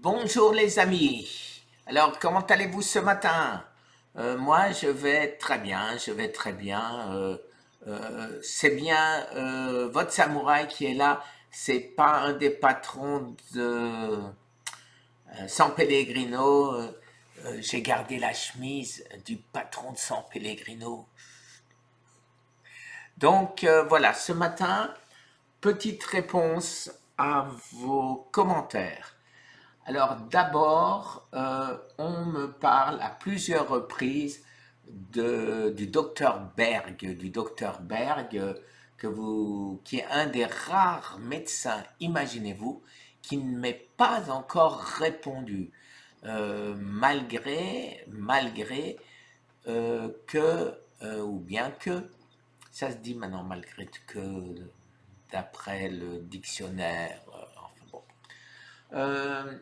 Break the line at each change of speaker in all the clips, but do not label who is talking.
Bonjour les amis. Alors, comment allez-vous ce matin? Moi, je vais très bien, je vais très bien. C'est bien votre samouraï qui est là. C'est pas un des patrons de San Pellegrino. J'ai gardé la chemise du patron de San Pellegrino. Donc voilà, ce matin, petite réponse à vos commentaires. Alors d'abord, on me parle à plusieurs reprises du docteur Berg, qui est un des rares médecins, imaginez-vous, qui ne m'est pas encore répondu, malgré ou bien que, ça se dit maintenant malgré que, d'après le dictionnaire, enfin bon. Euh,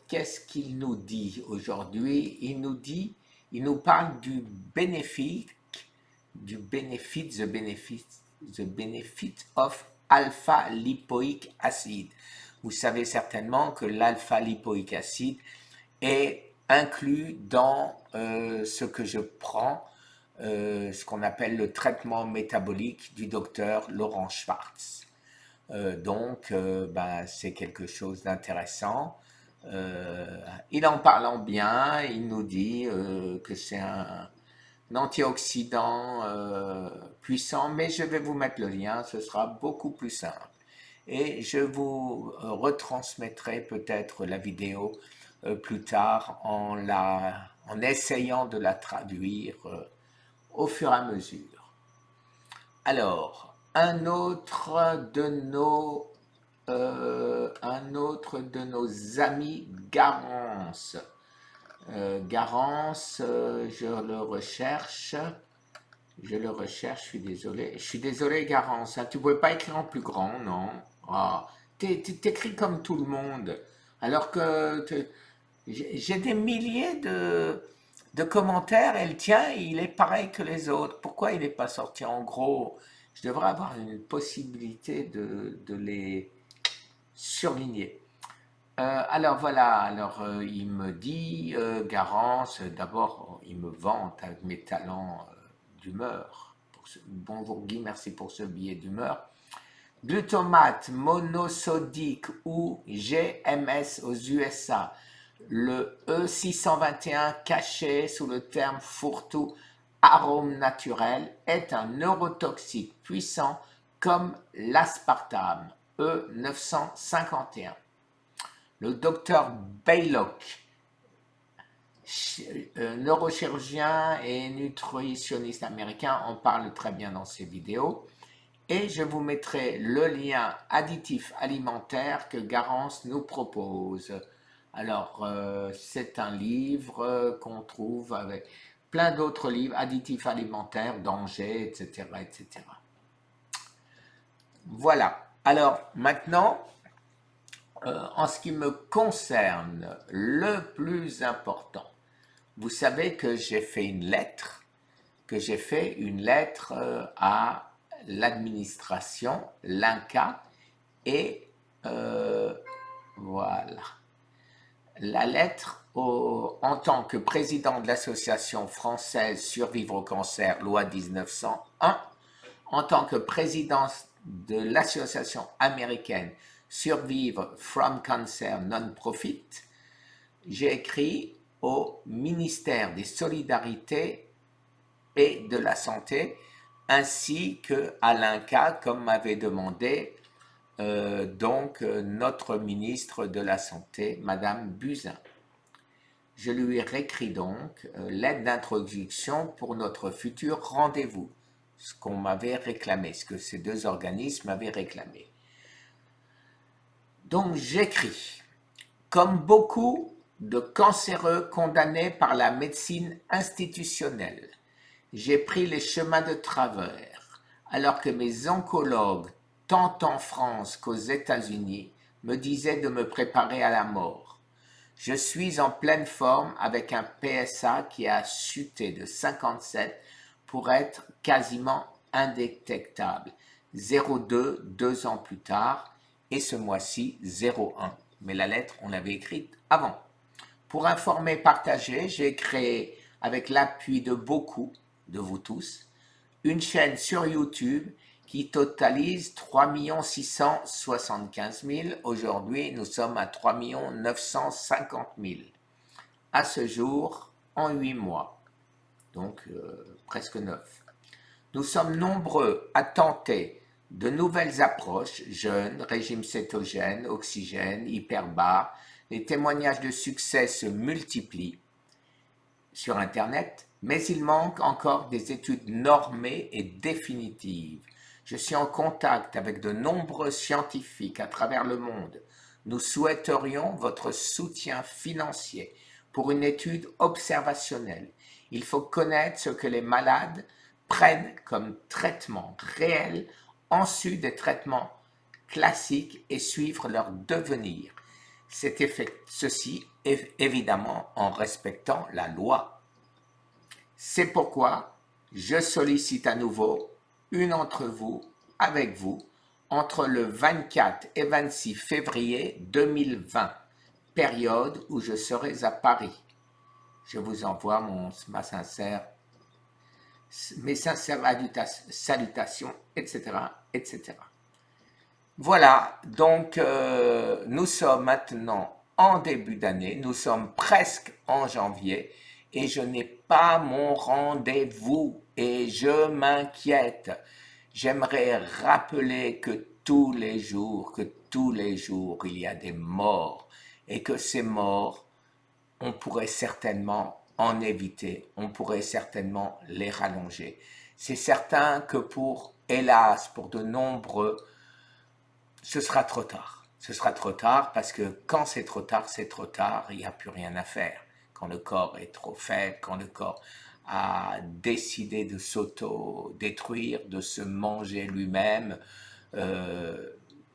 qu'est-ce qu'il nous dit aujourd'hui? Il nous parle the benefit of alpha-lipoic acid. Vous savez certainement que l'alpha-lipoic acid est inclus dans ce que je prends, ce qu'on appelle le traitement métabolique du docteur Laurent Schwartz. C'est quelque chose d'intéressant. Il en parlant bien, il nous dit que c'est un antioxydant puissant, mais je vais vous mettre le lien, ce sera beaucoup plus simple. Et je vous retransmettrai peut-être la vidéo plus tard en essayant de la traduire au fur et à mesure. Alors, un autre de nos amis, Garance. Garance, je suis désolé. Je suis désolé, Garance, hein, tu ne pouvais pas écrire en plus grand, non? Ah, t'écris comme tout le monde. Alors que j'ai des milliers de commentaires et le tien, il est pareil que les autres. Pourquoi il n'est pas sorti en gros? Je devrais avoir une possibilité de les surligner. Alors voilà, il me dit, Garance, d'abord il me vante avec mes talents d'humeur. Bonjour Guy, merci pour ce billet d'humeur. Glutamate monosodique ou GMS aux USA, le E621 caché sous le terme fourre-tout arôme naturel est un neurotoxique puissant comme l'aspartame E951. Le docteur Baylock, neurochirurgien et nutritionniste américain, en parle très bien dans ses vidéos. Et je vous mettrai le lien additif alimentaire que Garance nous propose. Alors, c'est un livre qu'on trouve avec plein d'autres livres, additifs alimentaires, dangers, etc., etc. Voilà. Alors, maintenant, en ce qui me concerne, le plus important, vous savez que j'ai fait une lettre, à l'administration, l'INCA, et voilà. La lettre, en tant que président de l'association française Survivre au cancer, loi 1901, en tant que président de l'association américaine Survivre from Cancer Non-Profit, j'ai écrit au ministère des Solidarités et de la Santé, ainsi qu'à l'INCA, comme m'avait demandé notre ministre de la Santé, Madame Buzyn. Je lui réécris donc l'aide d'introduction pour notre futur rendez-vous, ce qu'on m'avait réclamé, ce que ces deux organismes m'avaient réclamé. Donc j'écris, comme beaucoup de cancéreux condamnés par la médecine institutionnelle, j'ai pris les chemins de travers, alors que mes oncologues, tant en France qu'aux États-Unis, me disaient de me préparer à la mort. Je suis en pleine forme avec un PSA qui a chuté de 57 pour être quasiment indétectable. 0,2 2 ans plus tard et ce mois-ci 0,1. mais la lettre, on l'avait écrite avant. Pour informer, partager, j'ai créé, avec l'appui de beaucoup de vous tous, une chaîne sur YouTube qui totalise 3 675 000. Aujourd'hui, nous sommes à 3 950 000. À ce jour, en 8 mois, donc presque 9. Nous sommes nombreux à tenter de nouvelles approches, jeûne, régime cétogène, oxygène, hyperbare. Les témoignages de succès se multiplient sur Internet, mais il manque encore des études normées et définitives. Je suis en contact avec de nombreux scientifiques à travers le monde. Nous souhaiterions votre soutien financier pour une étude observationnelle. Il faut connaître ce que les malades prennent comme traitement réel en sus des traitements classiques et suivre leur devenir. Ceci évidemment en respectant la loi. C'est pourquoi je sollicite à nouveau une d'entre vous, avec vous, entre le 24 et 26 février 2020, période où je serai à Paris. Je vous envoie mes sincères salutations, etc., etc. Voilà, donc nous sommes maintenant en début d'année, nous sommes presque en janvier et je n'ai pas mon rendez-vous et je m'inquiète. J'aimerais rappeler que tous les jours, il y a des morts et que ces morts, on pourrait certainement en éviter, on pourrait certainement les rallonger. C'est certain que hélas, pour de nombreux, ce sera trop tard. Ce sera trop tard parce que quand c'est trop tard, il n'y a plus rien à faire. Quand le corps est trop faible, quand le corps a décidé de s'auto-détruire, de se manger lui-même,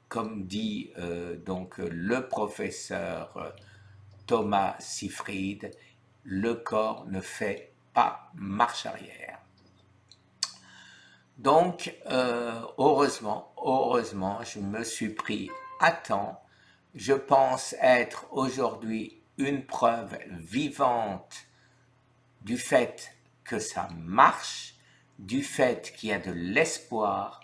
comme dit donc le professeur Thomas Seyfried, le corps ne fait pas marche arrière. Donc, heureusement, je me suis pris à temps. Je pense être aujourd'hui une preuve vivante du fait que ça marche, du fait qu'il y a de l'espoir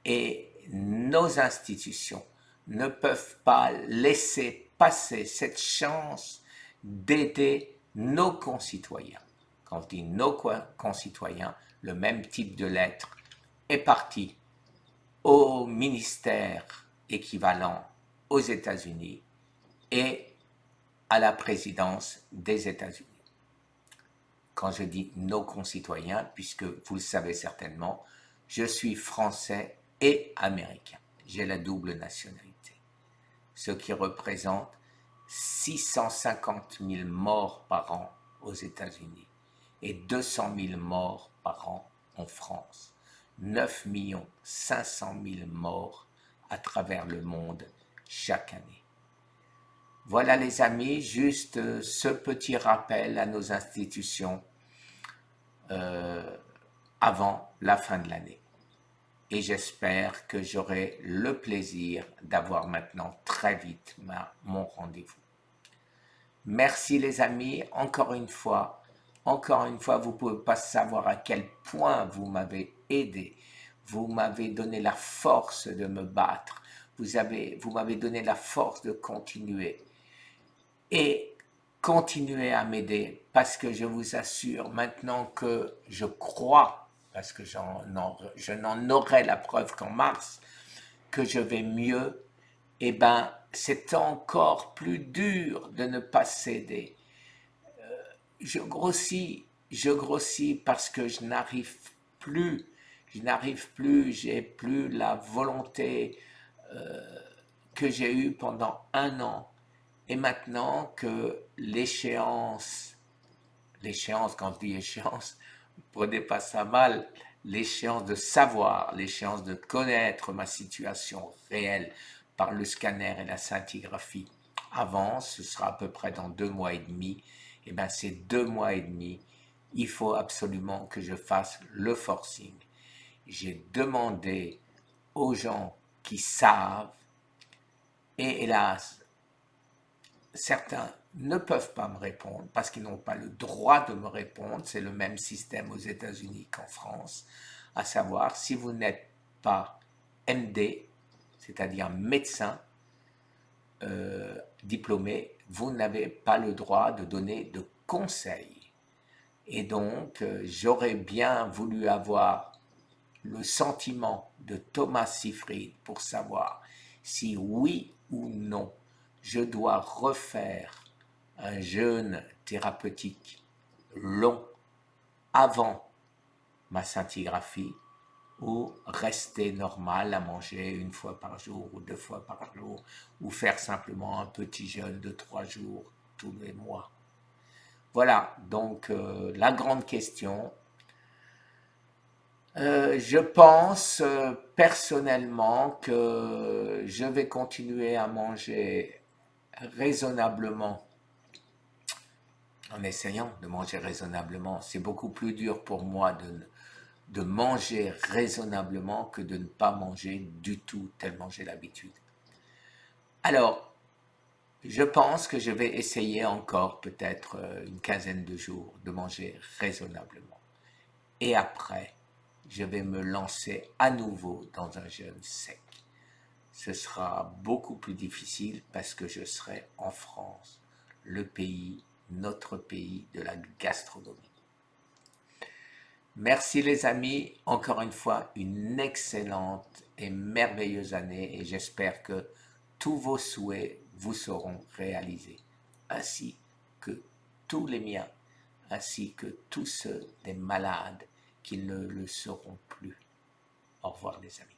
et nos institutions ne peuvent pas laisser passer cette chance d'aider nos concitoyens. Quand je dis nos concitoyens, le même type de lettre est parti au ministère équivalent aux États-Unis et à la présidence des États-Unis. Quand je dis nos concitoyens, puisque vous le savez certainement, je suis français et américain. J'ai la double nationalité, ce qui représente 650 000 morts par an aux États-Unis et 200 000 morts par an en France. 9 500 000 morts à travers le monde chaque année. Voilà les amis, juste ce petit rappel à nos institutions avant la fin de l'année. Et j'espère que j'aurai le plaisir d'avoir maintenant très vite mon rendez-vous. Merci les amis, encore une fois, vous ne pouvez pas savoir à quel point vous m'avez aidé. Vous m'avez donné la force de me battre. Vous m'avez donné la force de continuer. Et continuez à m'aider parce que je vous assure maintenant que je crois, parce que je n'en aurai la preuve qu'en mars, que je vais mieux, eh bien, c'est encore plus dur de ne pas céder. Je grossis parce que je n'arrive plus, j'ai plus la volonté que j'ai eue pendant 1 an. Et maintenant que l'échéance, quand je dis échéance, ne prenez pas ça mal, l'échéance de savoir, l'échéance de connaître ma situation réelle par le scanner et la scintigraphie avance, ce sera à peu près dans 2 mois et demi. Et bien ces 2 mois et demi, il faut absolument que je fasse le forcing. J'ai demandé aux gens qui savent, et hélas, certains ne peuvent pas me répondre parce qu'ils n'ont pas le droit de me répondre. C'est le même système aux États-Unis qu'en France, à savoir si vous n'êtes pas MD, c'est-à-dire médecin diplômé, vous n'avez pas le droit de donner de conseils. Et donc, j'aurais bien voulu avoir le sentiment de Thomas Seyfried pour savoir si oui ou non je dois refaire un jeûne thérapeutique long avant ma scintigraphie ou rester normal à manger une fois par jour ou 2 fois par jour ou faire simplement un petit jeûne de 3 jours tous les mois. Voilà, donc la grande question. Je pense personnellement que je vais continuer à manger raisonnablement en essayant de manger raisonnablement. C'est beaucoup plus dur pour moi de manger raisonnablement que de ne pas manger du tout tellement j'ai l'habitude. Alors, je pense que je vais essayer encore peut-être une quinzaine de jours de manger raisonnablement. Et après, je vais me lancer à nouveau dans un jeûne sec. Ce sera beaucoup plus difficile parce que je serai en France, le pays, notre pays de la gastronomie. Merci les amis, encore une fois, une excellente et merveilleuse année et j'espère que tous vos souhaits vous seront réalisés, ainsi que tous les miens, ainsi que tous ceux des malades qui ne le seront plus. Au revoir les amis.